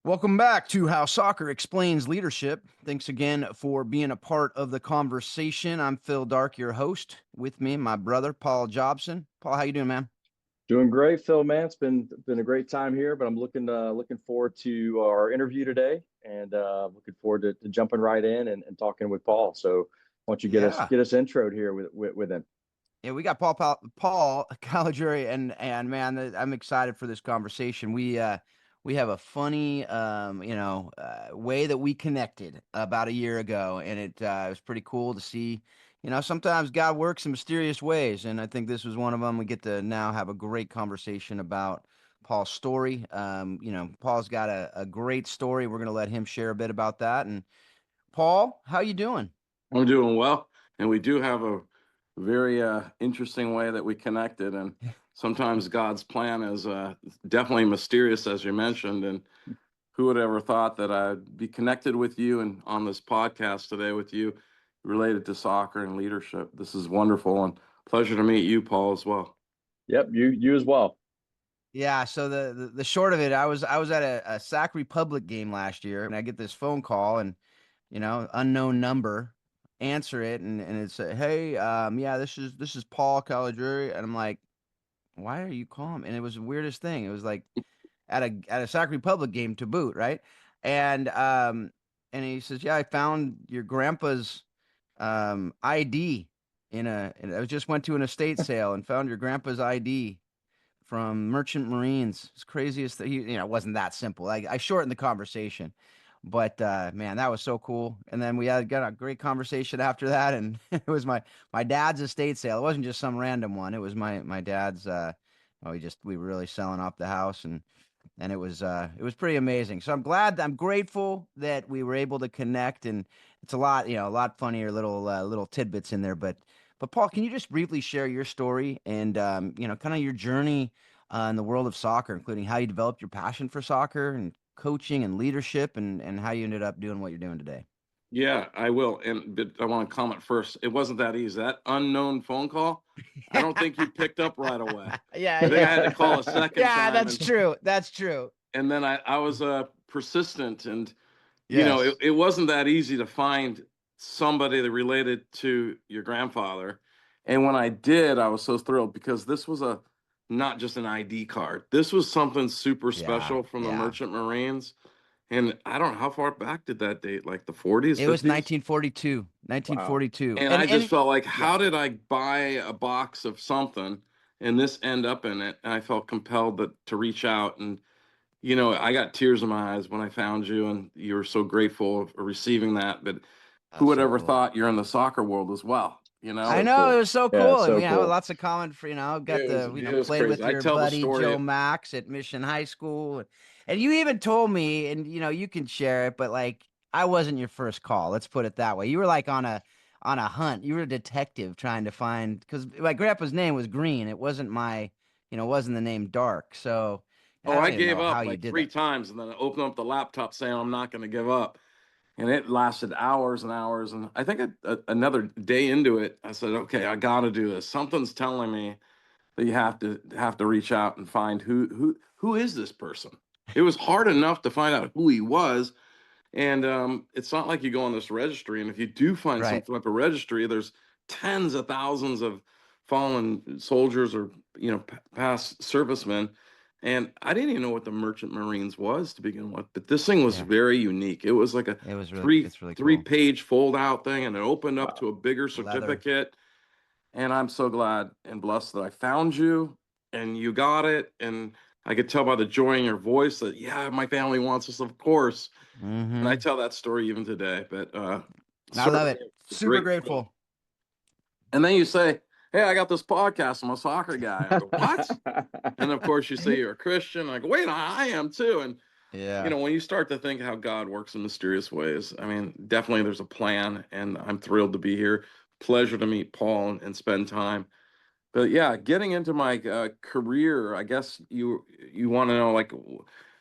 Welcome back to How Soccer Explains Leadership. Thanks again for being a part of the conversation. I'm Phil Dark, your host. With me, my brother, Paul Jobson. Paul, how you doing, man? Doing great, Phil, man. It's been a great time here, but I'm looking forward to our interview today, and looking forward to jumping right in and talking with Paul. So, why don't you get us Yeah. get us introed here with him? Yeah, we got Paul Caligiuri, and man, I'm excited for this conversation. We have a funny way that we connected about a year ago, and it was pretty cool to see. Sometimes God works in mysterious ways, and I think this was one of them. We get to now have a great conversation about Paul's story. Paul's got a great story. We're gonna let him share a bit about that. And Paul, how you doing? I'm doing well, and we do have a very interesting way that we connected. And sometimes God's plan is definitely mysterious, as you mentioned. And who would ever thought that I'd be connected with you and on this podcast today with you related to soccer and leadership? This is wonderful and pleasure to meet you, Paul, as well. Yep, you as well. Yeah, so the short of it, I was at a Sac Republic game last year, and I get this phone call, and unknown number, answer it, and it's hey, yeah, this is Paul Caligiuri, and I'm like, why are you calling me? And it was the weirdest thing. It was like at a Sac Republic game to boot, right? And and he says, yeah, I found your grandpa's ID and I just went to an estate sale and found your grandpa's ID from Merchant Marines. It's craziest that it wasn't that simple. I shortened the conversation, but man, that was so cool. And then we got a great conversation after that, and it was my dad's estate sale. It wasn't just some random one. It was my dad's. We were really selling off the house, and it was pretty amazing. So I'm grateful that we were able to connect, and it's a lot funnier little tidbits in there. But Paul, can you just briefly share your story and kind of your journey in the world of soccer, including how you developed your passion for soccer and coaching and leadership, and how you ended up doing what you're doing today? Yeah, I will. But I want to comment first. It wasn't that easy. That unknown phone call, I don't think you picked up right away. Yeah, I think I had to yeah, call a second yeah. time, That's true. That's true. and then I was persistent, and Yes. it wasn't that easy to find somebody that related to your grandfather. And when I did, I was so thrilled because this was a not just an ID card. This was something super Yeah, special from the yeah. Merchant Marines. And I don't know how far back did that date, like the 40s, It was 50s? 1942. Wow. 1942. And I just And felt like, yeah. how did I buy a box of something and this end up in it? And I felt compelled to reach out. And, I got tears in my eyes when I found you, and you were so grateful for receiving that. But who That's would so ever cool. thought you're in the soccer world as well? I So know, it cool. was so Yeah, cool. And so cool. lots of common for, got It was played crazy. with I your tell the buddy story. Joe Max at Mission High School. And you even told me, and you can share it, but like I wasn't your first call. Let's put it that way. You were like on a hunt. You were a detective trying to find, because my grandpa's name was Green. It wasn't wasn't the name Dark. So Oh, I I don't even gave know how up you like did three that. times, and then I opened up the laptop saying I'm not going to give up. And it lasted hours and hours. And I think another day into it, I said, "Okay, I got to do this. Something's telling me that you have to reach out and find who is this person." It was hard enough to find out who he was, and it's not like you go on this registry, and if you do find some Right. type of registry, there's tens of thousands of fallen soldiers or past servicemen. And I didn't even know what the Merchant Marines was to begin with, but this thing was Yeah. very unique. It was like a three It's really three cool. page fold out thing, and it opened up Wow. to a bigger Leather. certificate. And I'm so glad and blessed that I found you and you got it. And I could tell by the joy in your voice that, yeah, my family wants us, of course. And I Mm-hmm. tell that story even today, but I love certainly it. a Super great thrill. grateful. And then you say, hey, I got this podcast. I'm a soccer guy. I go, what? And of course, you say you're a Christian. I go, wait, I am too. And, Yeah. when you start to think how God works in mysterious ways, I mean, definitely there's a plan. And I'm thrilled to be here. Pleasure to meet Paul and spend time. But yeah, getting into my career, I guess you want to know like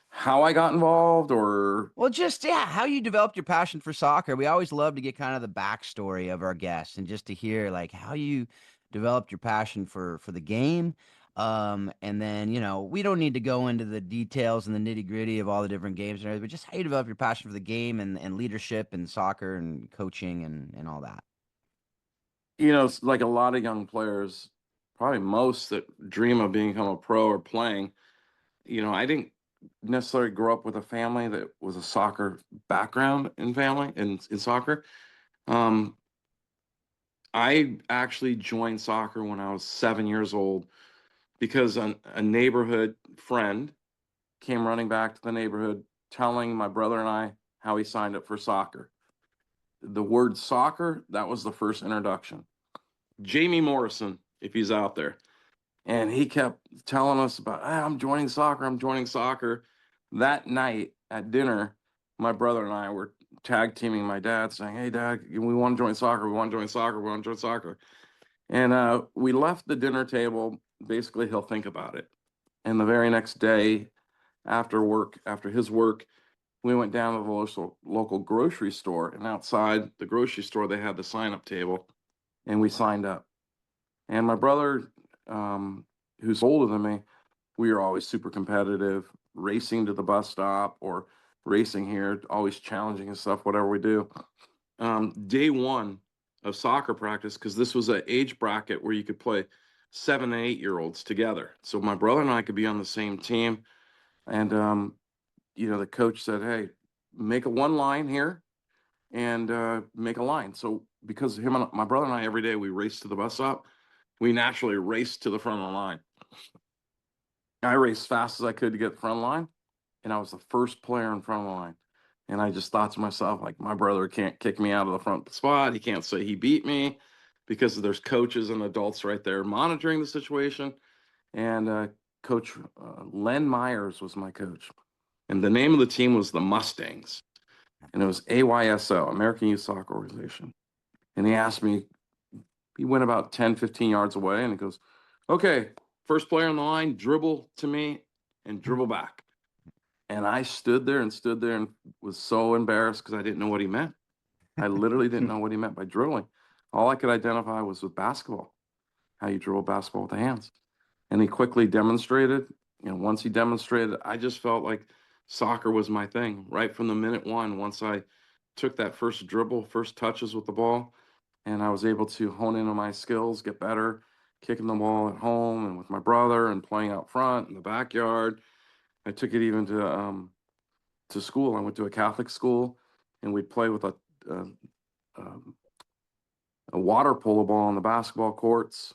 how I got involved or Well, just yeah, how you developed your passion for soccer. We always love to get kind of the backstory of our guests and just to hear like how you developed your passion for the game, And then, we don't need to go into the details and the nitty gritty of all the different games and everything, but just how you develop your passion for the game and leadership and soccer and coaching and all that. It's like a lot of young players, probably most that dream of becoming a pro or playing. I didn't necessarily grow up with a family that was a soccer background in soccer. Um, I actually joined soccer when I was 7 years old because a neighborhood friend came running back to the neighborhood telling my brother and I how he signed up for soccer. The word soccer, that was the first introduction. Jamie Morrison, if he's out there. And he kept telling us about, I'm joining soccer. I'm joining soccer. That night at dinner, my brother and I were tag teaming my dad, saying, hey, Dad, we want to join soccer. We want to join soccer. We want to join soccer. And we left the dinner table. Basically, he'll think about it. And the very next day, after his work, we went down to the local grocery store. And outside the grocery store, they had the sign-up table. And we signed up. And my brother, who's older than me, we were always super competitive, racing to the bus stop or racing here, always challenging and stuff, whatever we do. Day one of soccer practice, because this was an age bracket where you could play 7 and 8-year-olds together. So my brother and I could be on the same team. And, the coach said, hey, make a one line here and make a line. So because him and my brother and I, every day we raced to the bus stop, we naturally raced to the front of the line. I raced fast as I could to get the front line, and I was the first player in front of the line. And I just thought to myself, like, my brother can't kick me out of the front spot. He can't say he beat me because there's coaches and adults right there monitoring the situation. And Coach Len Myers was my coach. And the name of the team was the Mustangs. And it was AYSO, American Youth Soccer Organization. And he asked me, he went about 10, 15 yards away, and he goes, okay, first player on the line, dribble to me and dribble back. And I stood there and was so embarrassed because I didn't know what he meant. I literally didn't know what he meant by dribbling. All I could identify was with basketball, how you dribble basketball with the hands. And he quickly demonstrated. Once he demonstrated, I just felt like soccer was my thing right from the minute one. Once I took that first dribble, first touches with the ball, and I was able to hone in on my skills, get better, kicking the ball at home and with my brother and playing out front in the backyard. I took it even to school. I went to a Catholic school, and we'd play with a, a water polo ball on the basketball courts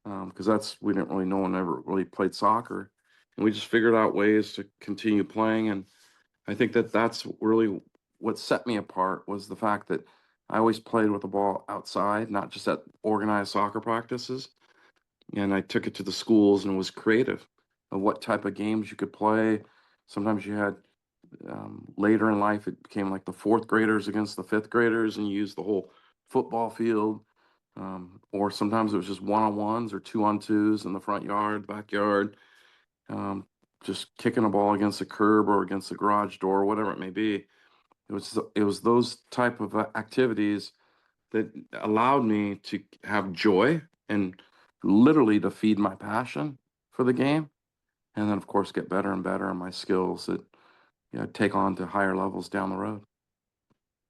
because we didn't really, no one ever really played soccer, and we just figured out ways to continue playing. And I think that's really what set me apart was the fact that I always played with the ball outside, not just at organized soccer practices. And I took it to the schools and was creative of what type of games you could play. Sometimes you had later in life, it became like the fourth graders against the fifth graders, and you used the whole football field. Or sometimes it was just one-on-ones or two-on-twos in the front yard, backyard, just kicking a ball against a curb or against a garage door, whatever it may be. It was those type of activities that allowed me to have joy and literally to feed my passion for the game, and then of course get better and better on my skills that take on to higher levels down the road.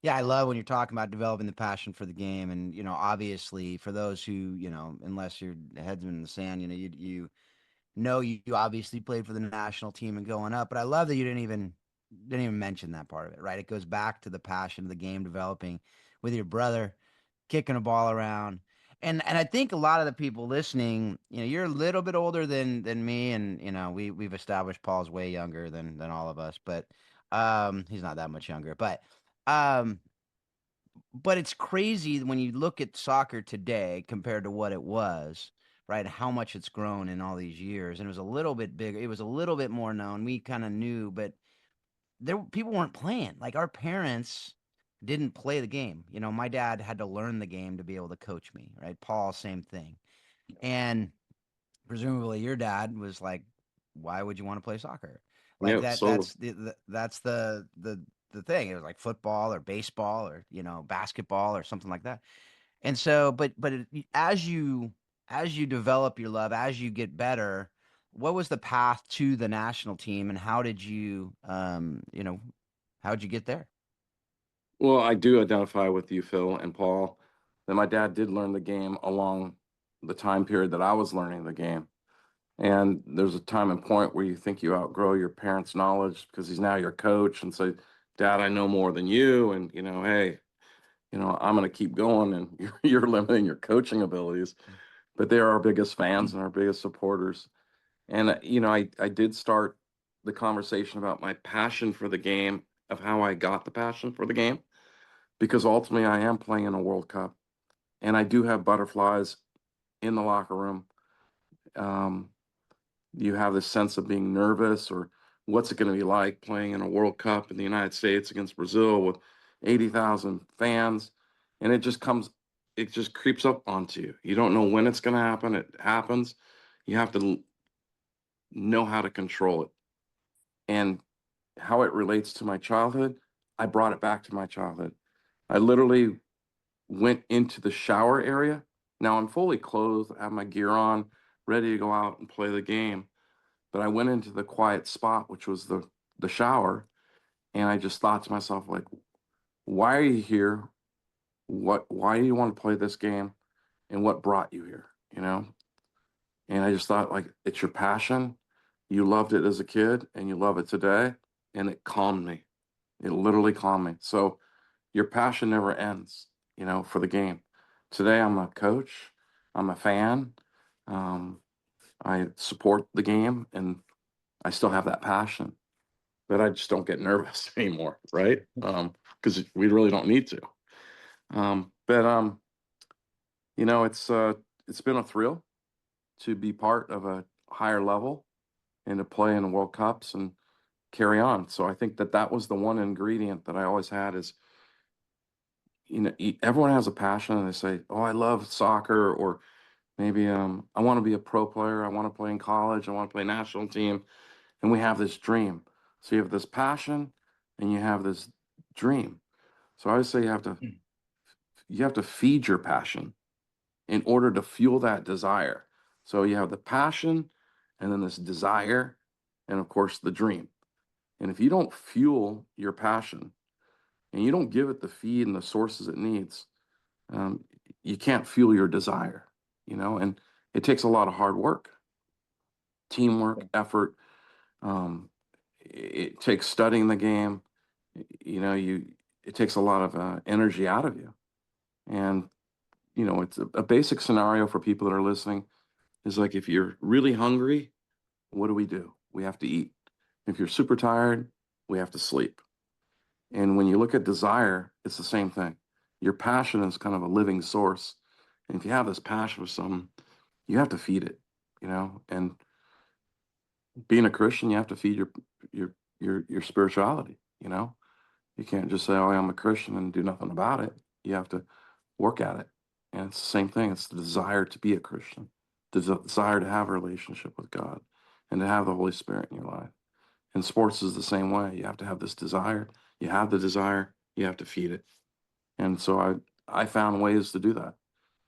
Yeah, I love when you're talking about developing the passion for the game. And, obviously for those who, unless your head's in the sand, you obviously played for the national team and going up, but I love that you didn't even mention that part of it, right? It goes back to the passion of the game developing with your brother, kicking a ball around. And I think a lot of the people listening, you're a little bit older than me, and we've established Paul's way younger than all of us, but he's not that much younger. Um but it's crazy when you look at soccer today compared to what it was, right? How much it's grown in all these years. And it was a little bit bigger. It was a little bit more known. We kind of knew, but people weren't playing. Like our parents didn't play the game. My dad had to learn the game to be able to coach me, right? Paul, same thing. And presumably your dad was like, why would you want to play soccer? Like Yeah, that so that's the thing. It was like football or baseball or, basketball or something like that. And so, but as you as you develop your love, as you get better, what was the path to the national team, and how did you, how did you get there? Well, I do identify with you, Phil and Paul, that my dad did learn the game along the time period that I was learning the game. And there's a time and point where you think you outgrow your parents' knowledge because he's now your coach and say, Dad, I know more than you. And, hey, I'm going to keep going, and you're limiting your coaching abilities. But they're our biggest fans and our biggest supporters. And, I did start the conversation about my passion for the game, of how I got the passion for the game, because ultimately I am playing in a World Cup and I do have butterflies in the locker room. Um, you have this sense of being nervous, or what's it going to be like playing in a World Cup in the United States against Brazil with 80,000 fans. And it just creeps up onto you. You don't know when it's going to happen. It happens. You have to know how to control it. And how it relates to my childhood, I brought it back to my childhood. I literally went into the shower area. Now I'm fully clothed, I have my gear on, ready to go out and play the game. But I went into the quiet spot, which was the shower, and I just thought to myself, like, why are you here? Why do you want to play this game? And what brought you here? And I just thought, like, it's your passion. You loved it as a kid and you love it today. And it calmed me. It literally calmed me. So your passion never ends, for the game. Today, I'm a coach, I'm a fan, I support the game, and I still have that passion, but I just don't get nervous anymore, right? Because we really don't need to. But it's been a thrill to be part of a higher level and to play in World Cups and carry on. So I think that was the one ingredient that I always had is, everyone has a passion and they say, oh, I love soccer, or maybe I want to be a pro player. I want to play in college. I want to play national team. And we have this dream. So you have this passion and you have this dream. So I would say you have to feed your passion in order to fuel that desire. So you have the passion and then this desire and of course the dream. And if you don't fuel your passion and you don't give it the feed and the sources it needs, um, you can't fuel your desire, and it takes a lot of hard work, teamwork, effort. It takes studying the game. It takes a lot of energy out of you. And, it's a basic scenario for people that are listening is like, if you're really hungry, what do? We have to eat. If you're super tired, we have to sleep. And when you look at desire, it's the same thing. Your passion is kind of a living source. And if you have this passion for something, you have to feed it, and being a Christian, you have to feed your spirituality, You can't just say, oh, I'm a Christian and do nothing about it. You have to work at it. And it's the same thing. It's the desire to be a Christian, the desire to have a relationship with God and to have the Holy Spirit in your life. And sports is the same way. You have to have this desire. You have the desire, you have to feed it. And so I found ways to do that.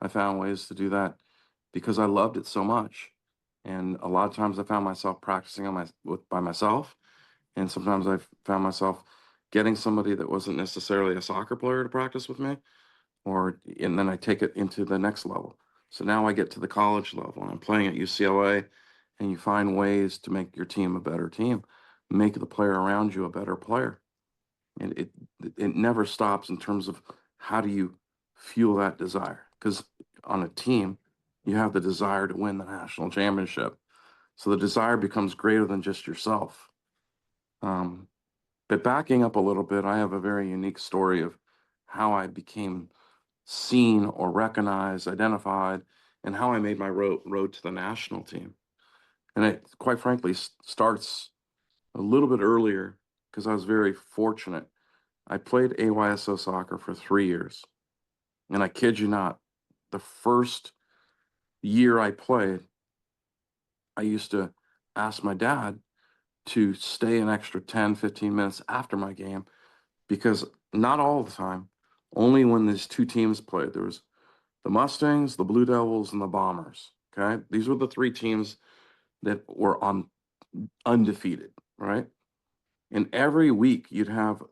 I found ways to do that because I loved it so much. And a lot of times I found myself practicing by myself. And sometimes I found myself getting somebody that wasn't necessarily a soccer player to practice with me, and then I take it into the next level. So now I get to the college level and I'm playing at UCLA, and you find ways to make your team a better team, make the player around you a better player. And it never stops in terms of how do you fuel that desire? Because on a team, you have the desire to win the national championship. So the desire becomes greater than just yourself. But backing up a little bit, I have a very unique story of how I became seen or recognized, identified, and how I made my road to the national team. And it, quite frankly, starts a little bit earlier because I was very fortunate. I played AYSO soccer for 3 years. And I kid you not, the first year I played, I used to ask my dad to stay an extra 10, 15 minutes after my game, because not all the time, only when these two teams played. There was the Mustangs, the Blue Devils, and the Bombers. Okay. These were the three teams that were undefeated, right? And every week you'd have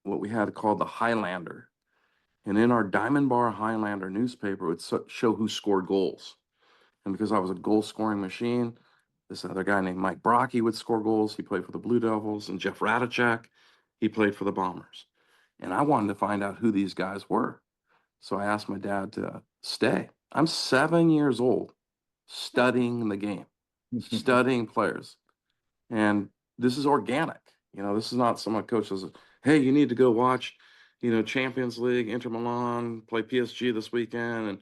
what we had called the Highlander. And in our Diamond Bar Highlander newspaper, it would show who scored goals. And because I was a goal scoring machine, this other guy named Mike Brocky would score goals. He played for the Blue Devils. And Jeff Radicek, he played for the Bombers. And I wanted to find out who these guys were. So I asked my dad to stay. I'm 7 years old, studying the game, studying players. And this is organic. This is not someone coach says, hey, you need to go watch, Champions League, Inter Milan, play PSG this weekend, and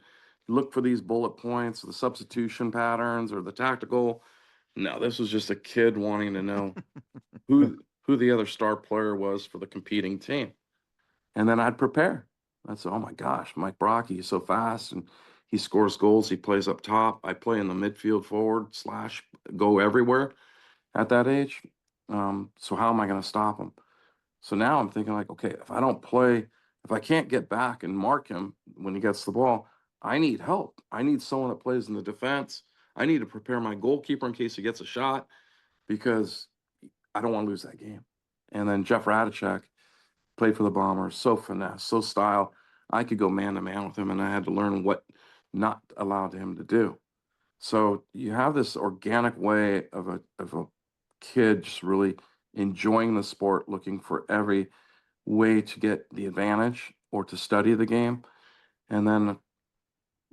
look for these bullet points, the substitution patterns, or the tactical. No, this was just a kid wanting to know who the other star player was for the competing team. And then I'd prepare. I'd say, oh my gosh, Mike Brocky, he's so fast and he scores goals. He plays up top. I play in the midfield forward / go everywhere at that age. So how am I going to stop him? So now I'm thinking like, okay, if I can't get back and mark him when he gets the ball, I need help. I need someone that plays in the defense. I need to prepare my goalkeeper in case he gets a shot because I don't want to lose that game. And then Jeff Radicek played for the Bombers, so finesse, so style. I could go man to man with him, and I had to learn what not allowed him to do. So you have this organic way of a kid just really enjoying the sport, looking for every way to get the advantage or to study the game. And then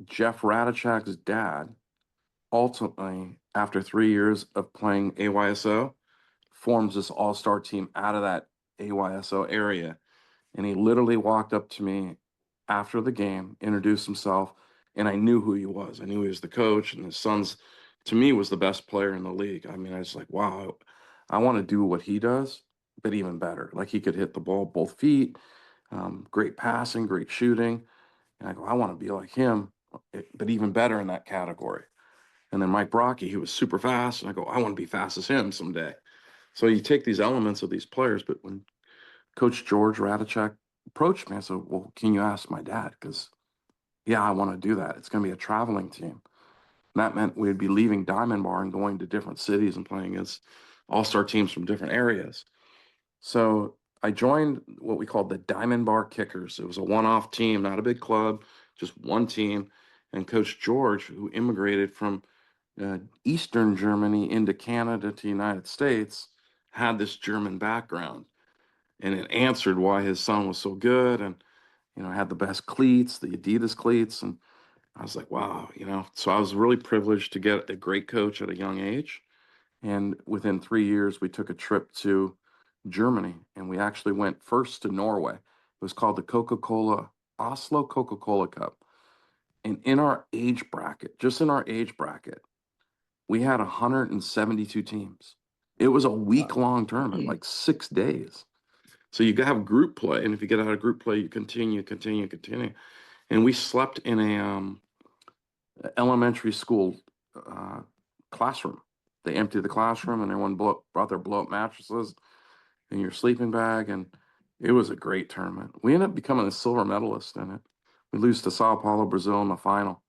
Jeff Radicek's dad, ultimately, after 3 years of playing AYSO, forms this all-star team out of that AYSO area. And he literally walked up to me after the game, introduced himself, and I knew who he was. I knew he was the coach, and his son's, to me, was the best player in the league. I mean, I was like, wow, I want to do what he does, but even better. Like he could hit the ball both feet, great passing, great shooting. And I go, I want to be like him, but even better in that category. And then Mike Brocky, he was super fast. And I go, I want to be fast as him someday. So you take these elements of these players, but when Coach George Radicek approached me, I said, well, can you ask my dad? Because, yeah, I want to do that. It's going to be a traveling team. And that meant we'd be leaving Diamond Bar and going to different cities and playing against all-star teams from different areas. So I joined what we called the Diamond Bar Kickers. It was a one-off team, not a big club, just one team. And Coach George, who immigrated from Eastern Germany into Canada to the United States, had this German background. And it answered why his son was so good and, had the best cleats, the Adidas cleats. And I was like, wow, so I was really privileged to get a great coach at a young age. And within 3 years, we took a trip to Germany and we actually went first to Norway. It was called the Oslo Coca-Cola Cup. And in our age bracket, just in our age bracket, we had 172 teams. It was a week-long tournament, like 6 days. So you have group play, and if you get out of group play, you continue. And we slept in a elementary school classroom. They emptied the classroom, and everyone brought their blow-up mattresses in your sleeping bag, and it was a great tournament. We ended up becoming a silver medalist in it. We lose to Sao Paulo, Brazil in the final.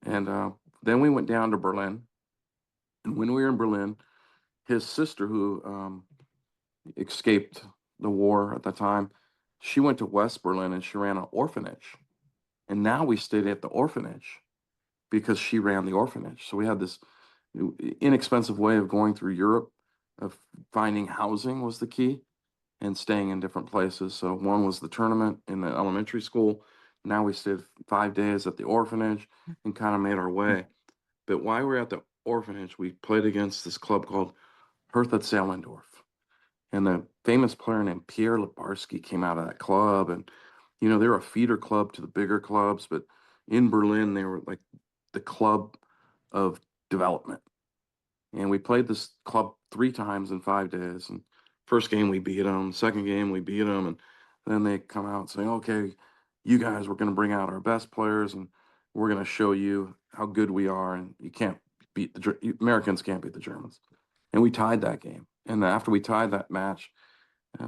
And then we went down to Berlin. And when we were in Berlin, his sister, who escaped the war at the time, she went to West Berlin and she ran an orphanage. And now we stayed at the orphanage because she ran the orphanage. So we had this inexpensive way of going through Europe, of finding housing was the key and staying in different places. So one was the tournament in the elementary school. Now we stayed 5 days at the orphanage and kind of made our way. But while we were at the orphanage, we played against this club called Hertha Zehlendorf. And the famous player named Pierre Lebarski came out of that club. And, they were a feeder club to the bigger clubs. But in Berlin, they were like the club of development. And we played this club 3 times in 5 days. And first game, we beat them. Second game, we beat them. And then they come out saying, okay, you guys, we're going to bring out our best players. And we're going to show you how good we are. And you can't beat Americans can't beat the Germans. And we tied that game. And after we tied that match,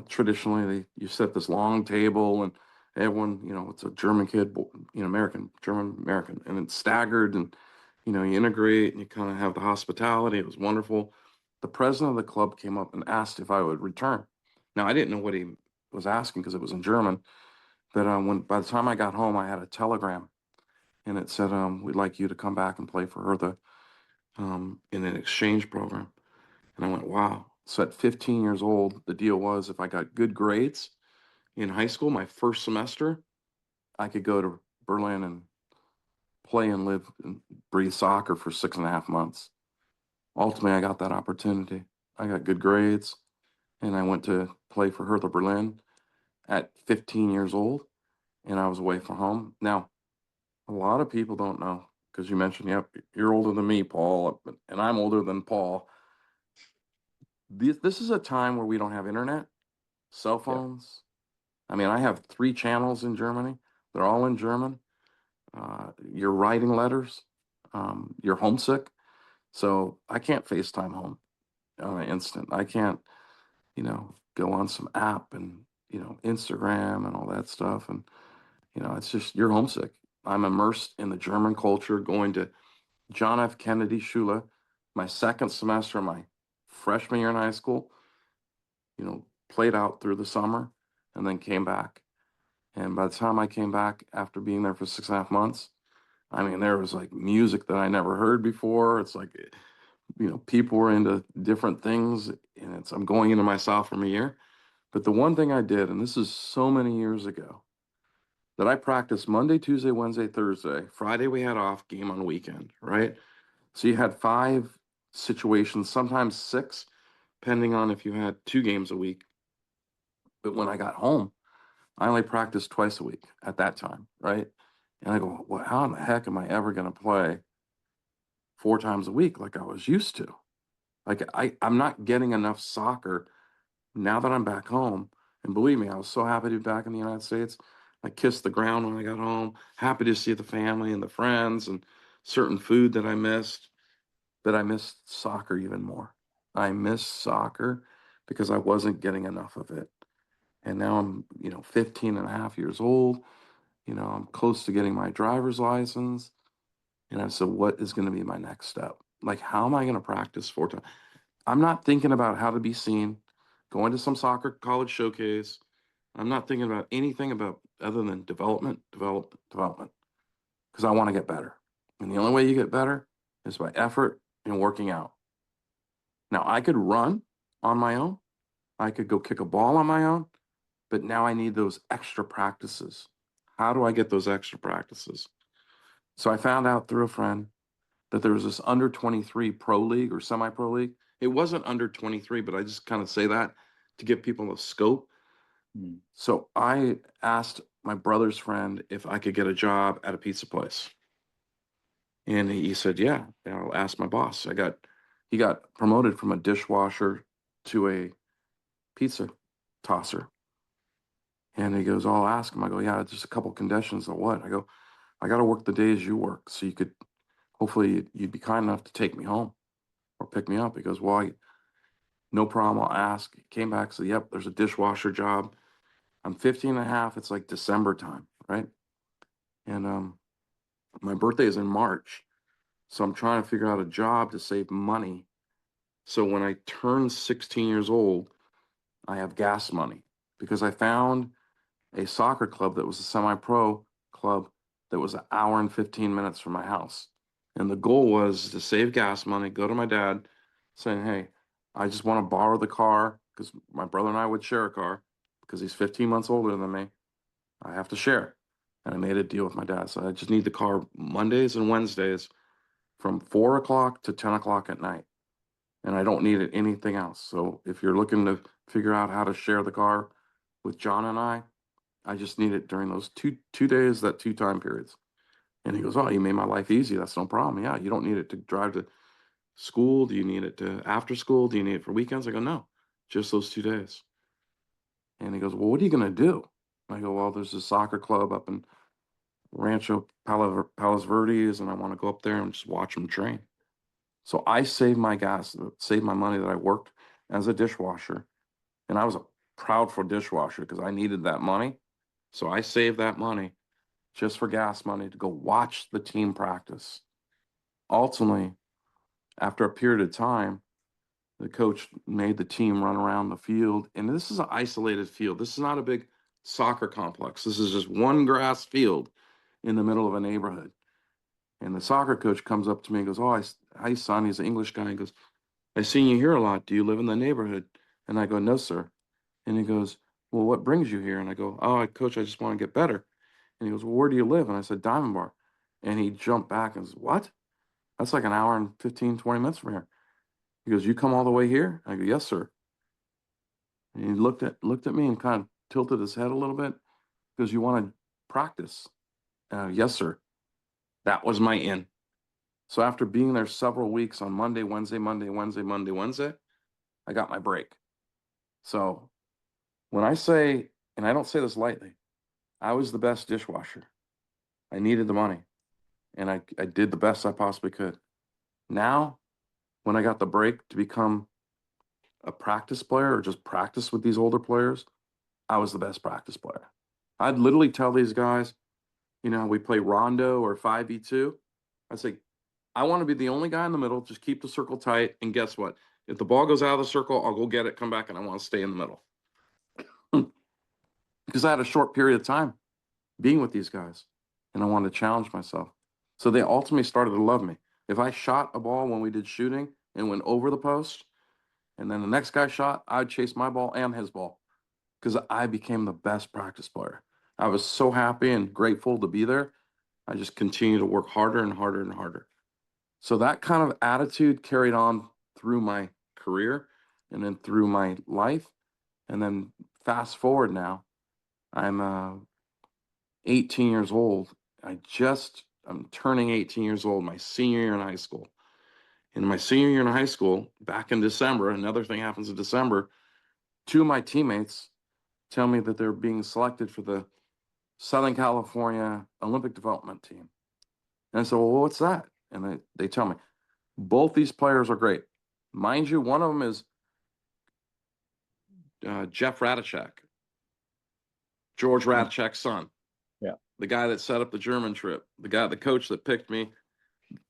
traditionally you set this long table and everyone, it's a German kid, German American, and it's staggered, and you integrate and you kind of have the hospitality. It was wonderful. The president of the club came up and asked if I would return. Now I didn't know what he was asking because it was in German. But by the time I got home, I had a telegram, and it said, "We'd like you to come back and play for Hertha in an exchange program." And I went, "Wow!" So at 15 years old, the deal was if I got good grades in high school, my first semester, I could go to Berlin and play and live and breathe soccer for 6.5 months. Ultimately, I got that opportunity. I got good grades, and I went to play for Hertha Berlin at 15 years old, and I was away from home. Now, a lot of people don't know because you mentioned, yep, you're older than me, Paul, and I'm older than Paul. This is a time where we don't have internet, cell phones. I mean, I have 3 channels in Germany. They're all in German. You're writing letters. You're homesick. So I can't FaceTime home on an instant. I can't, go on some app and, Instagram and all that stuff. And, it's just, you're homesick. I'm immersed in the German culture, going to John F. Kennedy Schule, my second semester of my freshman year in high school, played out through the summer and then came back. And by the time I came back after being there for 6.5 months, I mean, there was like music that I never heard before. It's like, people were into different things, and I'm going into my sophomore year. But the one thing I did, and this is so many years ago, that I practiced Monday, Tuesday, Wednesday, Thursday. Friday we had off, game on weekend, right? So you had 5 situations, sometimes 6, depending on if you had 2 games a week. But when I got home, I only practiced twice a week at that time, right? And I go, well, how in the heck am I ever going to play 4 times a week like I was used to? Like I'm not getting enough soccer now that I'm back home. And believe me, I was so happy to be back in the United States. I kissed the ground when I got home, happy to see the family and the friends and certain food that I missed. But I missed soccer even more. I missed soccer because I wasn't getting enough of it. And now I'm, 15 and a half years old. I'm close to getting my driver's license. And I said, what is going to be my next step? Like, how am I going to practice 4 times? I'm not thinking about how to be seen, going to some soccer college showcase. I'm not thinking about anything about other than development, because I want to get better. And the only way you get better is by effort and working out. Now, I could run on my own. I could go kick a ball on my own, but now I need those extra practices. How do I get those extra practices? So I found out through a friend that there was this under 23 pro league or semi-pro league. It wasn't under 23, but I just kind of say that to give people a scope. So I asked my brother's friend if I could get a job at a pizza place. And he said, yeah, I'll ask my boss. He got promoted from a dishwasher to a pizza tosser. And he goes, I'll ask him. I go, yeah, just a couple conditions. Or what? I go, I got to work the days you work. So hopefully you'd be kind enough to take me home or pick me up. He goes, well, no problem. I'll ask. He came back, said, yep, there's a dishwasher job. I'm 15 and a half. It's like December time, right? And my birthday is in March. So I'm trying to figure out a job to save money. So when I turn 16 years old, I have gas money because I found a soccer club that was a semi-pro club that was an hour and 15 minutes from my house. And the goal was to save gas money, go to my dad saying, hey, I just want to borrow the car because my brother and I would share a car because he's 15 months older than me. I have to share. And I made a deal with my dad. So I just need the car Mondays and Wednesdays from 4 o'clock to 10 o'clock at night. And I don't need anything else. So if you're looking to figure out how to share the car with John and I just need it during those two days, that 2 time periods. And he goes, oh, you made my life easy. That's no problem. Yeah, you don't need it to drive to school. Do you need it to after school? Do you need it for weekends? I go, no, just those 2 days. And he goes, well, what are you going to do? I go, well, there's a soccer club up in Rancho Palos Verdes, and I want to go up there and just watch them train. So I saved my gas, saved my money that I worked as a dishwasher. And I was a proud for dishwasher because I needed that money. So I saved that money just for gas money to go watch the team practice. Ultimately, after a period of time, the coach made the team run around the field. And this is an isolated field. This is not a big soccer complex. This is just one grass field in the middle of a neighborhood. And the soccer coach comes up to me and goes, "Oh, hi, son." He's an English guy. He goes, "I seen you here a lot. Do you live in the neighborhood?" And I go, "No, sir." And he goes, "Well, what brings you here?" And I go, "Oh, coach, I just want to get better." And he goes, "Well, where do you live?" And I said, "Diamond Bar." And he jumped back and says, "What? That's like an hour and 15, 20 minutes from here." He goes, "You come all the way here?" I go, "Yes, sir." And he looked at me and kind of tilted his head a little bit. He goes, "You want to practice?" "Yes, sir." That was my in. So after being there several weeks on Monday, Wednesday, Monday, Wednesday, Monday, Wednesday, I got my break. So when I say, and I don't say this lightly, I was the best dishwasher. I needed the money, and I did the best I possibly could. Now, when I got the break to become a practice player or just practice with these older players, I was the best practice player. I'd literally tell these guys, we play rondo or 5v2. I'd say, I want to be the only guy in the middle, just keep the circle tight. And guess what? If the ball goes out of the circle, I'll go get it, come back, and I want to stay in the middle. Because I had a short period of time being with these guys, and I wanted to challenge myself. So they ultimately started to love me. If I shot a ball when we did shooting and went over the post, and then the next guy shot, I'd chase my ball and his ball because I became the best practice player. I was so happy and grateful to be there. I just continued to work harder and harder and harder. So that kind of attitude carried on through my career and then through my life. And then fast forward now, I'm 18 years old. I'm turning 18 years old, my senior year in high school. In my senior year in high school, back in December, another thing happens in December, two of my teammates tell me that they're being selected for the Southern California Olympic Development Team. And I said, "Well, what's that?" And they tell me, both these players are great. Mind you, one of them is Jeff Radicek, George Radicek's son. Yeah. The guy that set up the German trip, the coach that picked me,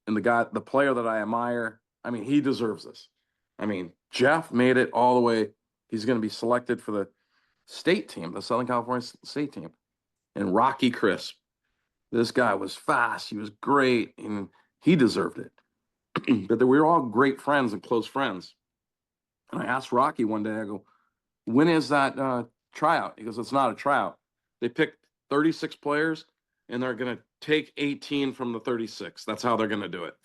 and the player that I admire. I mean, he deserves this. I mean, Jeff made it all the way. He's going to be selected for the state team, the Southern California state team. And Rocky Crisp, this guy was fast. He was great, and he deserved it. But we were all great friends and close friends. And I asked Rocky one day, I go, "When is that tryout?" He goes, "It's not a tryout. They picked 36 players, and they're going to take 18 from the 36. That's how they're going to do it."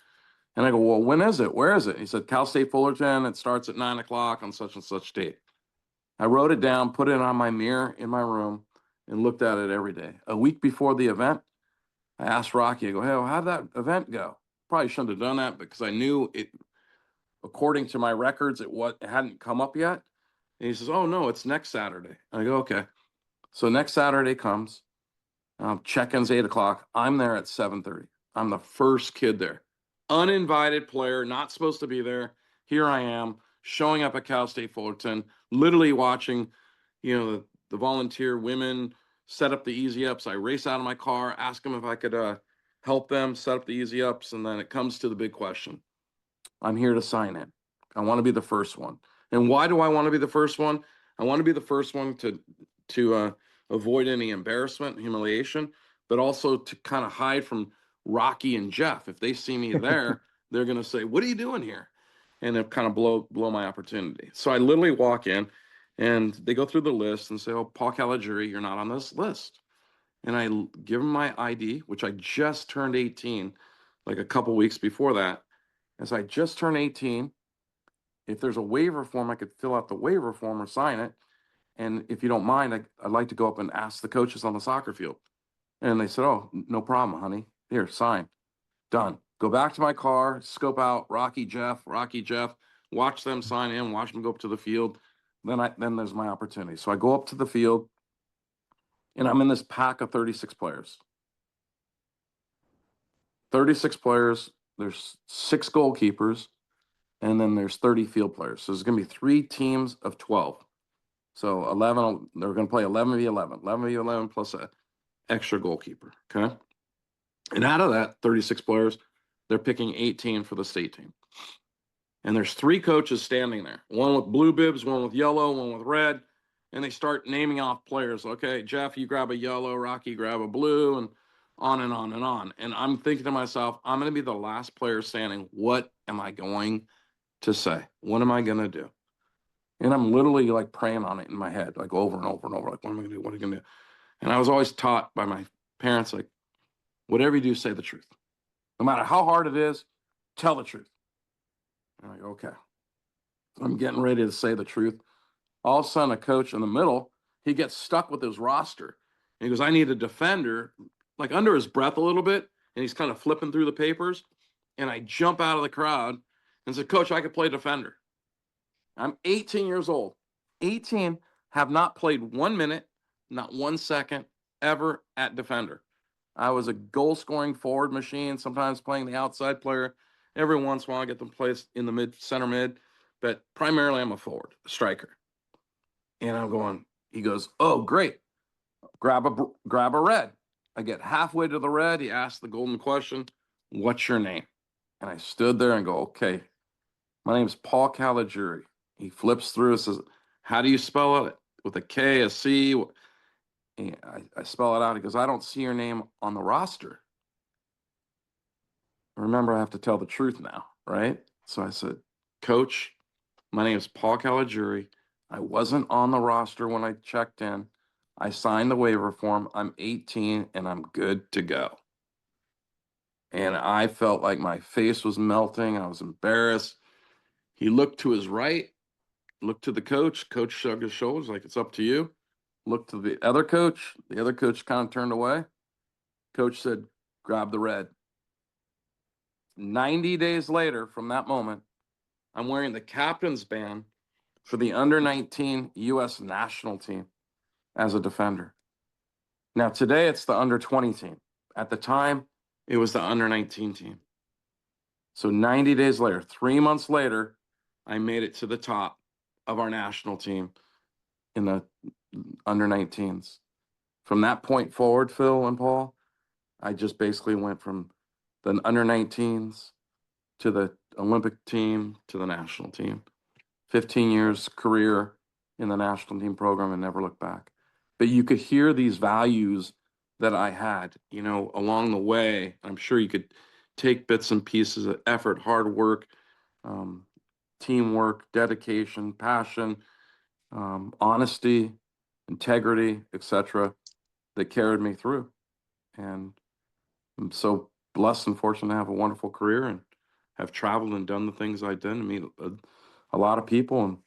And I go, "Well, when is it? Where is it?" He said, "Cal State Fullerton. It starts at 9 o'clock on such and such date." I wrote it down, put it on my mirror in my room, and looked at it every day. A week before the event, I asked Rocky, I go, "Hey, well, how'd that event go?" Probably shouldn't have done that because I knew it, according to my records, it hadn't come up yet. And he says, "Oh, no, it's next Saturday." I go, "Okay." So next Saturday comes, check-in's 8 o'clock. I'm there at 7:30. I'm the first kid there. Uninvited player, not supposed to be there. Here I am, showing up at Cal State Fullerton, literally watching, the volunteer women set up the easy ups. I race out of my car, ask them if I could help them set up the easy ups, and then it comes to the big question. I'm here to sign in. I want to be the first one. And why do I want to be the first one? I want to be the first one to avoid any embarrassment, humiliation, but also to kind of hide from Rocky and Jeff. If they see me there, they're going to say, "What are you doing here?" And it kind of blow my opportunity. So I literally walk in, and they go through the list and say, "Oh, Paul Caligiuri, you're not on this list." And I give them my ID, which I just turned 18, like a couple weeks before that. As I just turned 18, if there's a waiver form, I could fill out the waiver form or sign it. And if you don't mind, I'd like to go up and ask the coaches on the soccer field. And they said, "Oh, no problem, honey. Here, sign." Done. Go back to my car, scope out Rocky, Jeff, watch them sign in, watch them go up to the field. Then there's my opportunity. So I go up to the field, and I'm in this pack of 36 players. 36 players. There's 6 goalkeepers, and then there's 30 field players. So there's going to be 3 teams of 12. So 11, they're going to play 11v11, 11v11 plus an extra goalkeeper. Okay. And out of that 36 players, they're picking 18 for the state team. And there's 3 coaches standing there, one with blue bibs, one with yellow, one with red. And they start naming off players. Okay, Jeff, you grab a yellow, Rocky, grab a blue, and on and on and on. And I'm thinking to myself, I'm going to be the last player standing. What am I going to say? What am I going to do? And I'm literally like praying on it in my head, like over and over and over, like, what am I going to do? What am I going to do? And I was always taught by my parents, like, whatever you do, say the truth. No matter how hard it is, tell the truth. I'm like, okay. I'm getting ready to say the truth. All of a sudden, a coach in the middle, he gets stuck with his roster. And he goes, I need a defender, like under his breath a little bit. And he's kind of flipping through the papers. And I jump out of the crowd and said, Coach, I could play defender. I'm 18 years old. 18, have not played 1 minute, not 1 second ever at defender. I was a goal scoring forward machine, sometimes playing the outside player. Every once in a while, I get them placed in the center mid, but primarily I'm a forward, a striker. And I'm going, he goes, oh, great. Grab a red. I get halfway to the red. He asks the golden question, what's your name? And I stood there and go, okay, my name is Paul Caligiuri. He flips through and says, how do you spell it? With a K, a C? And I spell it out. He goes, I don't see your name on the roster. Remember, I have to tell the truth now, right? So I said, Coach, my name is Paul Caligiuri. I wasn't on the roster when I checked in. I signed the waiver form. I'm 18 and I'm good to go. And I felt like my face was melting. I was embarrassed. He looked to his right, looked to the coach. Coach shrugged his shoulders like, it's up to you. Looked to the other coach. The other coach kind of turned away. Coach said, grab the red. 90 days later from that moment, I'm wearing the captain's band for the under-19 U.S. national team as a defender. Now, today it's the under-20 team. At the time, it was the under-19 team. So 90 days later, 3 months later, I made it to the top of our national team in the under-19s. From that point forward, Phil and Paul, I just basically went from the under-19s to the Olympic team to the national team. 15 years career in the national team program and never looked back. But you could hear these values that I had, you know, along the way. I'm sure you could take bits and pieces of effort, hard work, teamwork, dedication, passion, honesty, integrity, etc., that carried me through. And I'm so blessed and fortunate to have a wonderful career and have traveled and done the things I've done to meet a lot of people, and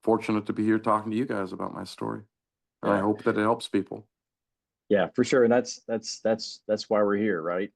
fortunate to be here talking to you guys about my story. And I hope that it helps people. Yeah, for sure. And that's why we're here, right?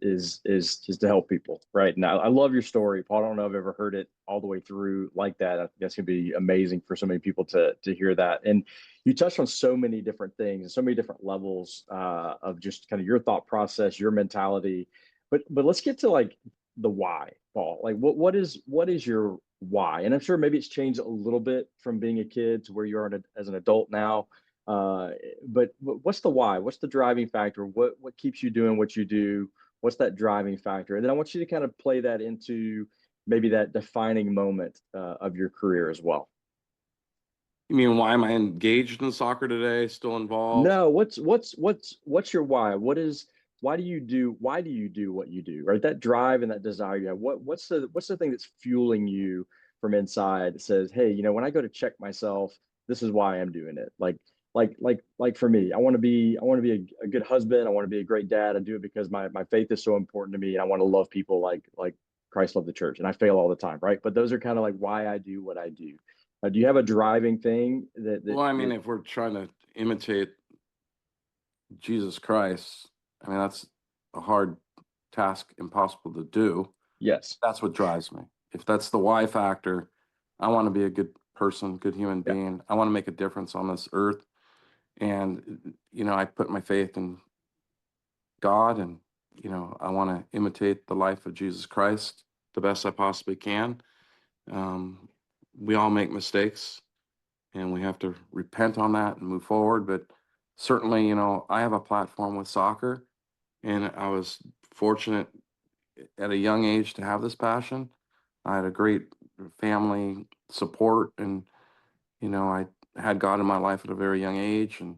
Is to help people, right? Now, I love your story, Paul. I don't know if I've ever heard it all the way through like that. I think that's gonna be amazing for so many people to hear that. And you touched on so many different things and so many different levels of just kind of your thought process, your mentality. But let's get to like the why, Paul. Like what is your why? And I'm sure maybe it's changed a little bit from being a kid to where you are as an adult now. But what's the why? What's the driving factor? What keeps you doing what you do? What's that driving factor? And then I want you to kind of play that into maybe that defining moment of your career as well. You mean, why am I engaged in soccer today? Still involved? No, what's your why? Why do you do what you do? Right? That drive and that desire you have. What's the thing that's fueling you from inside that says, hey, you know, when I go to check myself, this is why I'm doing it. Like for me, I want to be a good husband. I want to be a great dad. I do it because my faith is so important to me, and I want to love people like Christ loved the church. And I fail all the time, right? But those are kind of like why I do what I do. Do you have a driving thing Well, I mean, if we're trying to imitate Jesus Christ, I mean, that's a hard task, impossible to do. Yes. That's what drives me. If that's the why factor, I want to be a good person, good human being. I want to make a difference on this earth. And, you know, I put my faith in God, and, you know, I want to imitate the life of Jesus Christ the best I possibly can. We all make mistakes. and we have to repent on that and move forward. But certainly, you know, I have a platform with soccer, and I was fortunate at a young age to have this passion. I had a great family support, and you know, I had God in my life at a very young age. And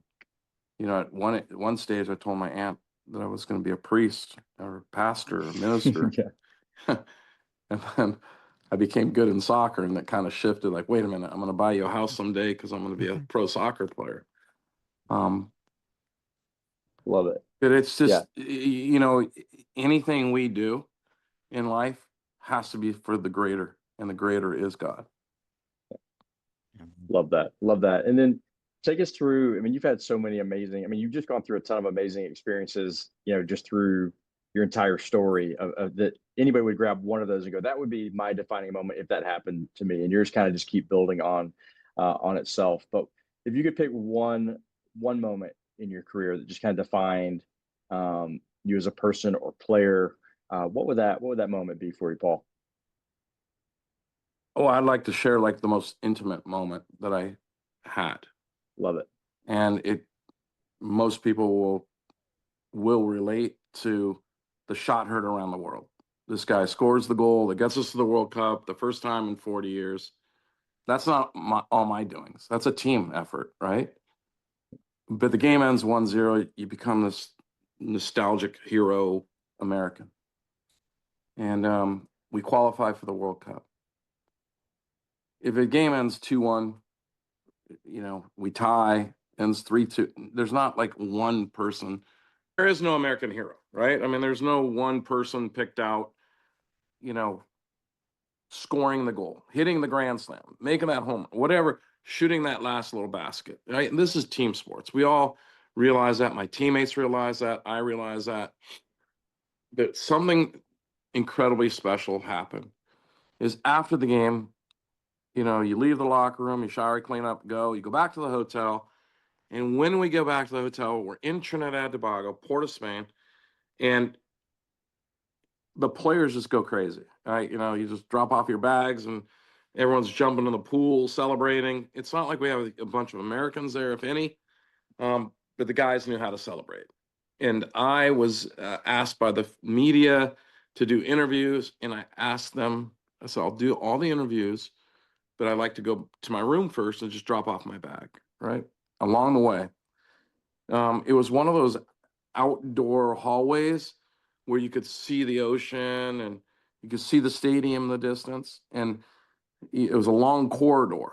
you know, at one stage, I told my aunt that I was going to be a priest or a pastor or minister. Yeah. And then I became good in soccer, and that kind of shifted. Like, wait a minute, I'm going to buy you a house someday because I'm going to be a pro soccer player. Love it. But it's Yeah. just, you know, anything we do in life has to be for the greater, and the greater is God. Love that. Love that. And then take us through, I mean, you've had so many amazing, I mean, you've just gone through a ton of amazing experiences, you know, just through your entire story of that anybody would grab one of those and go, that would be my defining moment if that happened to me. And yours kind of just keep building on itself. But if you could pick one moment in your career that just kind of defined you as a person or player, what would that moment be for you, Paul? Oh, I'd like to share like the most intimate moment that I had. Love it. And most people will relate to the shot heard around the world. This guy scores the goal that gets us to the World Cup the first time in 40 years. That's not all my doings. That's a team effort, right? But the game ends 1-0. You become this nostalgic hero American. And we qualify for the World Cup. If a game ends 2-1, you know, we tie, ends 3-2. There's not like one person. There is no American hero, right? I mean, there's no one person picked out, you know, scoring the goal, hitting the grand slam, making that home, whatever, shooting that last little basket, right? And this is team sports. We all realize that. My teammates realize that. I realize that. But something incredibly special happened is after the game, you know, you leave the locker room, you shower, clean up, go, you go back to the hotel. And when we go back to the hotel, we're in Trinidad and Tobago, Port of Spain, and the players just go crazy, right? You know, you just drop off your bags and everyone's jumping in the pool, celebrating. It's not like we have a bunch of Americans there, if any, but the guys knew how to celebrate. And I was asked by the media to do interviews, and I asked them, I said, I'll do all the interviews, but I like to go to my room first and just drop off my bag, right? Along the way. It was one of those outdoor hallways where you could see the ocean and you could see the stadium in the distance. And it was a long corridor.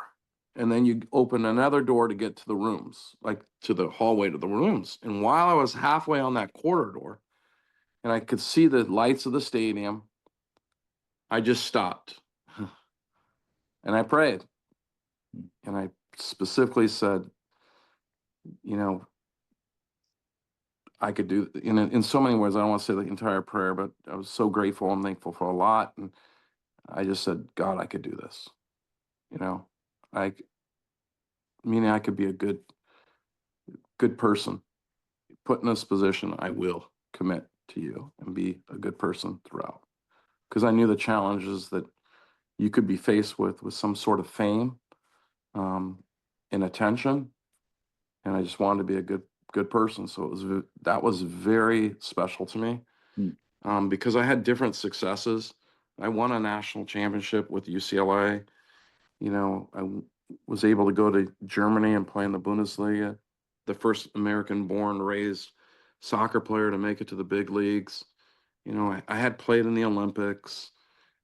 And then you open another door to get to the rooms, like to the hallway to the rooms. And while I was halfway on that corridor and I could see the lights of the stadium, I just stopped and I prayed. And I specifically said, you know, I could do in so many words. I don't want to say the entire prayer, but I was so grateful and thankful for a lot. And I just said, God, I could do this. You know, I meaning I could be a good person. Put in this position, I will commit to you and be a good person throughout. Because I knew the challenges that you could be faced with some sort of fame and attention. And I just wanted to be a good person. So that was very special to me. Because I had different successes. I won a national championship with UCLA. You know, I was able to go to Germany and play in the Bundesliga, the first American-born raised soccer player to make it to the big leagues. You know, I had played in the Olympics,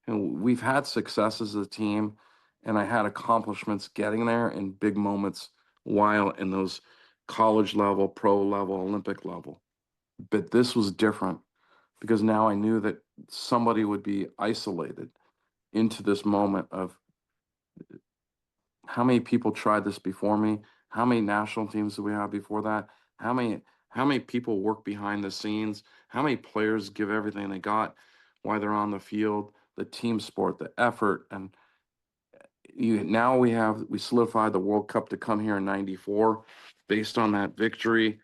and we've had successes as a team, and I had accomplishments getting there and big moments while in those college level, pro level, Olympic level. But this was different because now I knew that somebody would be isolated into this moment of how many people tried this before me, how many national teams do we have before that, how many people work behind the scenes, how many players give everything they got while they're on the field, the team sport, the effort. And now we solidified the World Cup to come here in '94 based on that victory.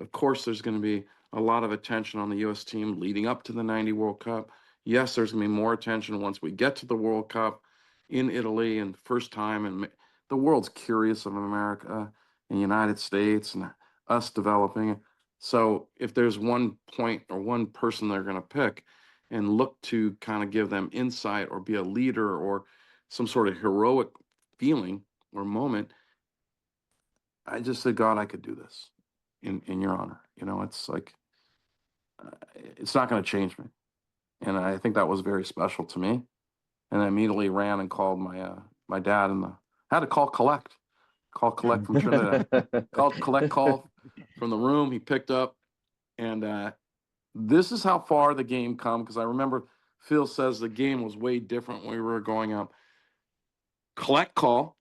Of course, there's going to be a lot of attention on the U.S. team leading up to the '90 World Cup. Yes, there's going to be more attention once we get to the World Cup in Italy and first time in the world's curious of America and the United States and us developing. So if there's one point or one person they're going to pick and look to kind of give them insight or be a leader or some sort of heroic feeling or moment, I just said, God, I could do this in your honor. You know, it's like, it's not going to change me. And I think that was very special to me. And I immediately ran and called my my dad, and had to call collect from Trinidad. Called collect, call from the room. He picked up, and this is how far the game come, because I remember Phil says the game was way different when we were going up. Collect, call.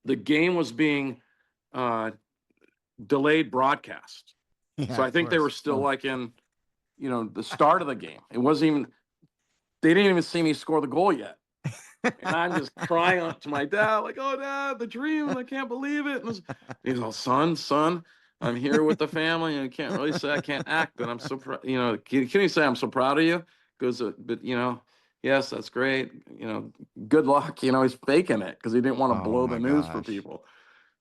The game was being delayed broadcast. Yeah, So I of think they were course. still like in, you know, the start of the game. It wasn't even, they didn't even see me score the goal yet. And I'm just crying out to my dad, like, "Oh, Dad, the dream! I can't believe it!" And he's all, "Son, I'm here with the family, and I can't really say I can't act, but I'm so proud. You know, can you say I'm so proud of you?" Goes, "But you know, yes, that's great. You know, good luck." You know, he's faking it because he didn't want to Oh blow the my news for gosh. people.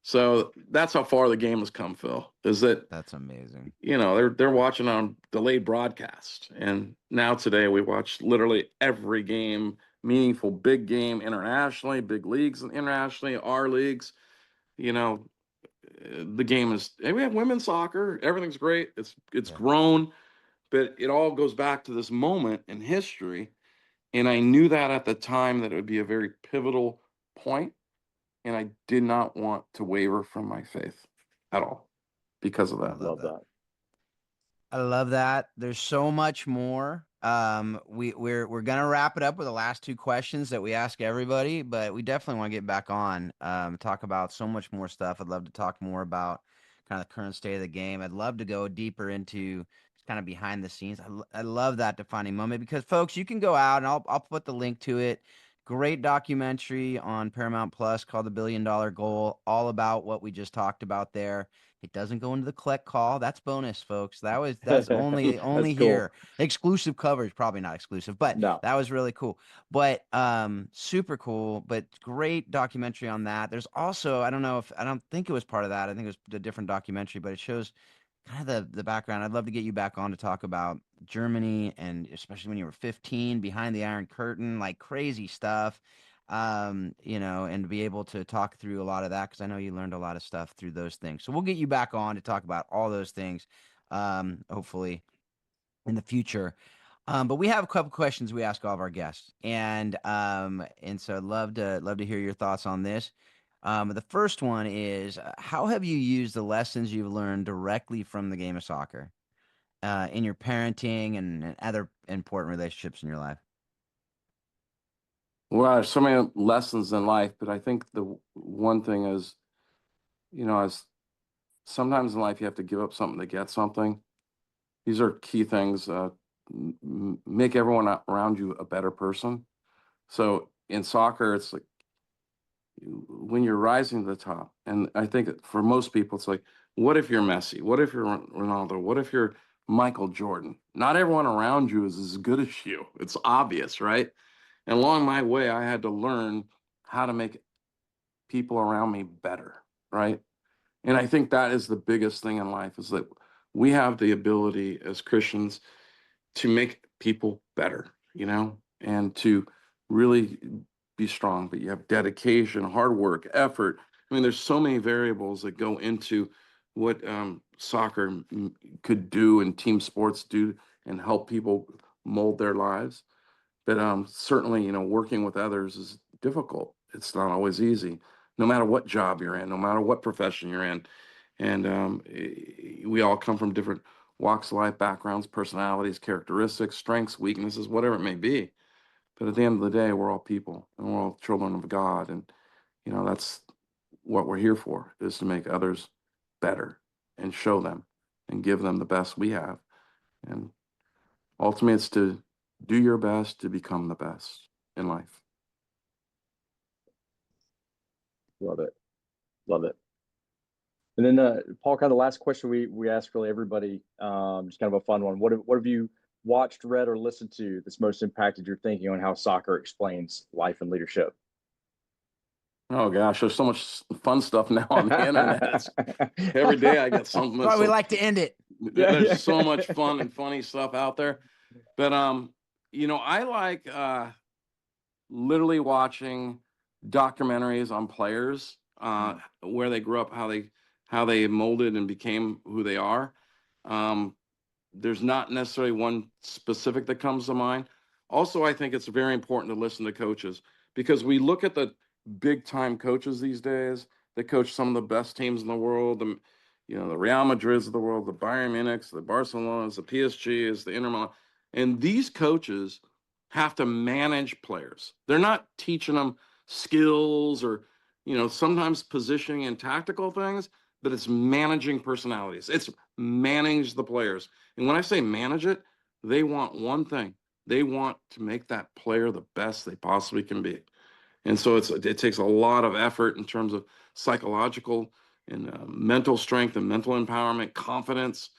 So that's how far the game has come, Phil. Is that, That's amazing. you know, they're watching on delayed broadcast, and now today we watch literally every game, meaningful big game internationally, big leagues internationally, our leagues. You know, the game is, and we have women's soccer. Everything's great. It's Yeah. grown, but it all goes back to this moment in history, and I knew that at the time that it would be a very pivotal point, and I did not want to waver from my faith at all because of I that. love Love that. that. I love that. There's so much more. We're gonna wrap it up with the last two questions that we ask everybody, but we definitely want to get back on, talk about so much more stuff. I'd love to talk more about kind of the current state of the game. I'd love to go deeper into kind of behind the scenes. I love that defining moment, because folks, you can go out and I'll put the link to it. Great documentary on Paramount Plus called The $1 Billion Goal, all about what we just talked about there. It doesn't go into the collect call. That's bonus, folks. That's only That's cool. here. Exclusive coverage, probably not exclusive, but No. that was really cool. But super cool, but great documentary on that. There's also, I don't think it was part of that. I think it was a different documentary, but it shows kind of the background. I'd love to get you back on to talk about Germany, and especially when you were 15, behind the Iron Curtain, like crazy stuff. You know, and to be able to talk through a lot of that, because I know you learned a lot of stuff through those things. So we'll get you back on to talk about all those things, hopefully in the future. But we have a couple questions we ask all of our guests, and so I'd love to hear your thoughts on this. The first one is, how have you used the lessons you've learned directly from the game of soccer in your parenting and other important relationships in your life? Well, there's so many lessons in life, but I think the one thing is, you know, as sometimes in life you have to give up something to get something. These are key things. Make everyone around you a better person. So in soccer, it's like when you're rising to the top, and I think for most people, it's like, what if you're Messi? What if you're Ronaldo? What if you're Michael Jordan? Not everyone around you is as good as you. It's obvious, right? And along my way, I had to learn how to make people around me better, right? And I think that is the biggest thing in life, is that we have the ability as Christians to make people better, you know, and to really be strong. But you have dedication, hard work, effort. I mean, there's so many variables that go into what soccer could do and team sports do and help people mold their lives. But certainly, you know, working with others is difficult. It's not always easy, no matter what job you're in, no matter what profession you're in. And we all come from different walks of life, backgrounds, personalities, characteristics, strengths, weaknesses, whatever it may be. But at the end of the day, we're all people and we're all children of God. And, you know, that's what we're here for, is to make others better and show them and give them the best we have. And ultimately, it's to do your best to become the best in life. Love it. Love it. And then, Paul, kind of the last question we ask really everybody, just kind of a fun one. What have you watched, read, or listened to that's most impacted your thinking on how soccer explains life and leadership? Oh gosh, there's so much fun stuff now on the internet. Every day I get something. That's why we like to end it. There's so much fun and funny stuff out there. But I like literally watching documentaries on players, where they grew up, how they molded and became who they are. There's not necessarily one specific that comes to mind. Also, I think it's very important to listen to coaches, because we look at the big time coaches these days that coach some of the best teams in the world, the Real Madrids of the world, the Bayern Munichs, the Barcelonas, the PSGs, the Inter Milan, and these coaches have to manage players. They're not teaching them skills or sometimes positioning and tactical things, but it's managing personalities. It's manage the players. And when I say manage it, they want one thing. They want to make that player the best they possibly can be. And so it takes a lot of effort in terms of psychological and mental strength and mental empowerment, confidence.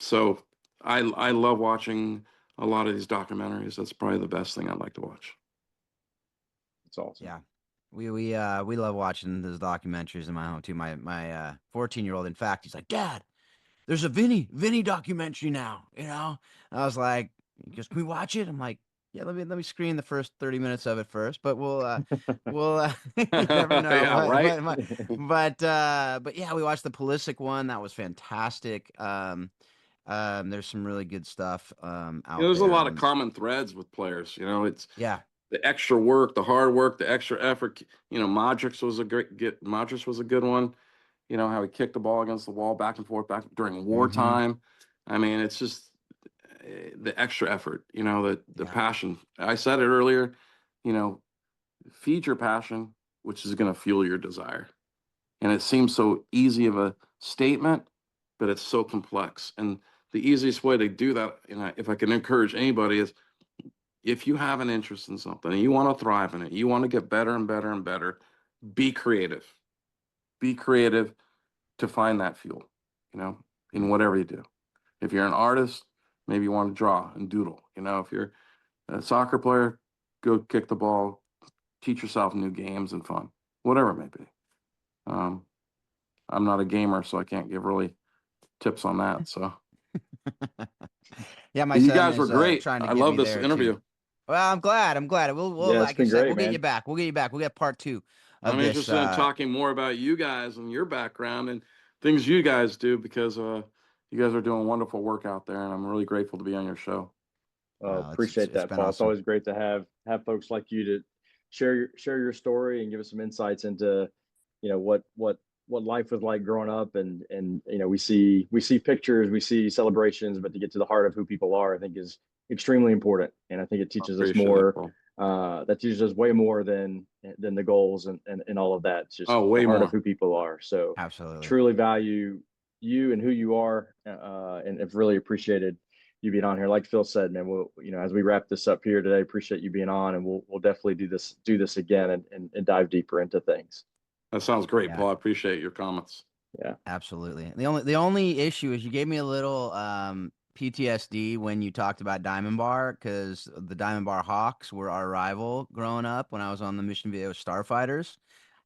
So I love watching a lot of these documentaries. That's probably the best thing I'd like to watch. It's awesome. Yeah. We love watching those documentaries in my home too. My 14-year-old, in fact, he's like, Dad, there's a Vinny documentary now, I was like, he goes, can we watch it? I'm like, yeah, let me screen the first 30 minutes of it first, but we'll you never know. Yeah, right. But yeah, we watched the Pulisic one. That was fantastic. There's some really good stuff out There's a there. lot of common threads with players. It's Yeah. the extra work, the hard work, the extra effort. Modric was a good one. How he kicked the ball against the wall back and forth during wartime. I mean, it's just the extra effort, the passion. I said it earlier, feed your passion, which is going to fuel your desire. And it seems so easy of a statement, but it's so complex. And the easiest way to do that, if I can encourage anybody, is if you have an interest in something and you want to thrive in it, you want to get better and better and better, be creative. Be creative to find that fuel, in whatever you do. If you're an artist, maybe you want to draw and doodle. If you're a soccer player, go kick the ball, teach yourself new games and fun, whatever it may be. I'm not a gamer, so I can't give really tips on that. So yeah, my you son guys were is, great. trying to I get love me this there, interview. too. Well, I'm glad. We'll Yeah, it's like I been said, great, we'll get man. you back. We'll get you back. We'll get part 2 of I'm this. interested in talking more about you guys and your background and things you guys do, because you guys are doing wonderful work out there, and I'm really grateful to be on your show. Appreciate it's that, been Paul. It's awesome. always great to have folks like you to share your story and give us some insights into, what life was like growing up. And we see pictures, we see celebrations, but to get to the heart of who people are, I think is extremely important. And I think it teaches us more. That teaches us way more than the goals and all of that. It's just way the heart more of who people are. So Absolutely. truly value you and who you are, and have really appreciated you being on here. Like Phil said, man, we'll, as we wrap this up here today, appreciate you being on, and we'll definitely do this again and dive deeper into things. That sounds great, Yeah. Paul. I appreciate your comments. Yeah, Absolutely. The only issue is you gave me a little PTSD when you talked about Diamond Bar, because the Diamond Bar Hawks were our rival growing up when I was on the Mission Viejo Starfighters.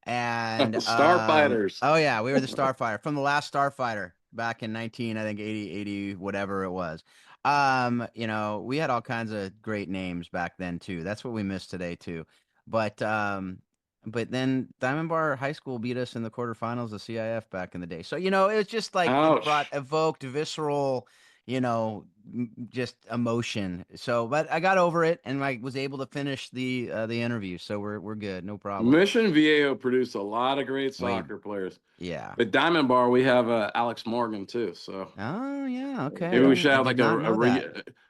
And Starfighters. Oh yeah, we were the Starfighter from the last Starfighter back in 80 whatever it was. We had all kinds of great names back then too. That's what we miss today too. But then Diamond Bar High School beat us in the quarterfinals of CIF back in the day. So, it was just like evoked visceral, just emotion. So, but I got over it and I was able to finish the interview. So we're good. No problem. Mission Viejo produced a lot of great soccer players. Yeah. But Diamond Bar, we have Alex Morgan too. So Oh yeah. Okay. maybe we should have like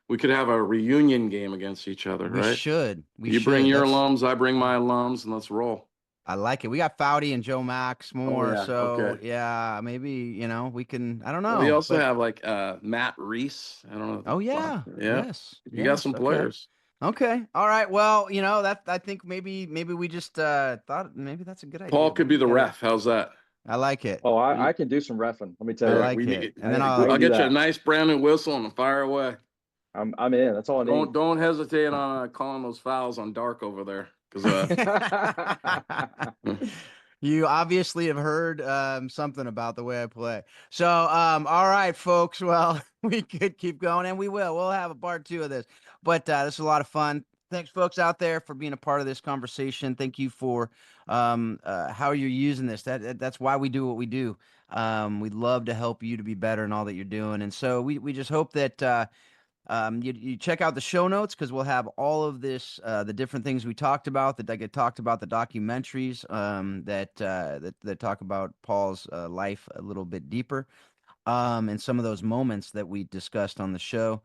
we could have a reunion game against each other, We right? should. You bring your alums, I bring my alums, and let's roll. I like it. We got Foudy and Joe Max more. yeah. So Okay. yeah, maybe, we can, I don't know. We also have like Matt Reese. I don't know. Oh yeah. Yeah. Yes. You got some players. Okay. All right. Well, I think maybe we just thought maybe that's a good idea. Paul could be the ref. How's that? I like it. Oh, I can do some reffing. Let me tell you. I like it. And then I'll get you a nice brand new whistle and fire away. I'm in. That's all I need. Don't hesitate on calling those fouls on Dark over there. because You obviously have heard something about the way I play. So, all right, folks. Well, we could keep going, and we will. We'll have a part 2 of this. But this is a lot of fun. Thanks, folks out there, for being a part of this conversation. Thank you for how you're using this. That's why we do what we do. We'd love to help you to be better in all that you're doing. And so we just hope that you check out the show notes, because we'll have all of this, the different things we talked about, that get talked about, the documentaries that talk about Paul's life a little bit deeper, and some of those moments that we discussed on the show.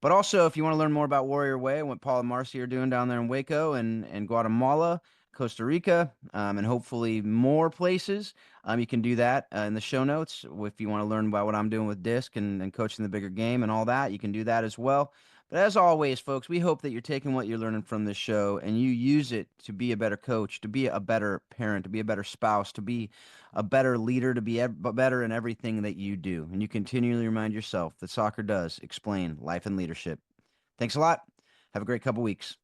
But also, if you want to learn more about Warrior Way and what Paul and Marcy are doing down there in Waco and Guatemala, Costa Rica, and hopefully more places, you can do that in the show notes. If you want to learn about what I'm doing with Disc and coaching the bigger game and all that, you can do that as well. But as always, folks, we hope that you're taking what you're learning from this show and you use it to be a better coach, to be a better parent, to be a better spouse, to be a better leader, to be better in everything that you do. And you continually remind yourself that soccer does explain life and leadership. Thanks a lot. Have a great couple weeks.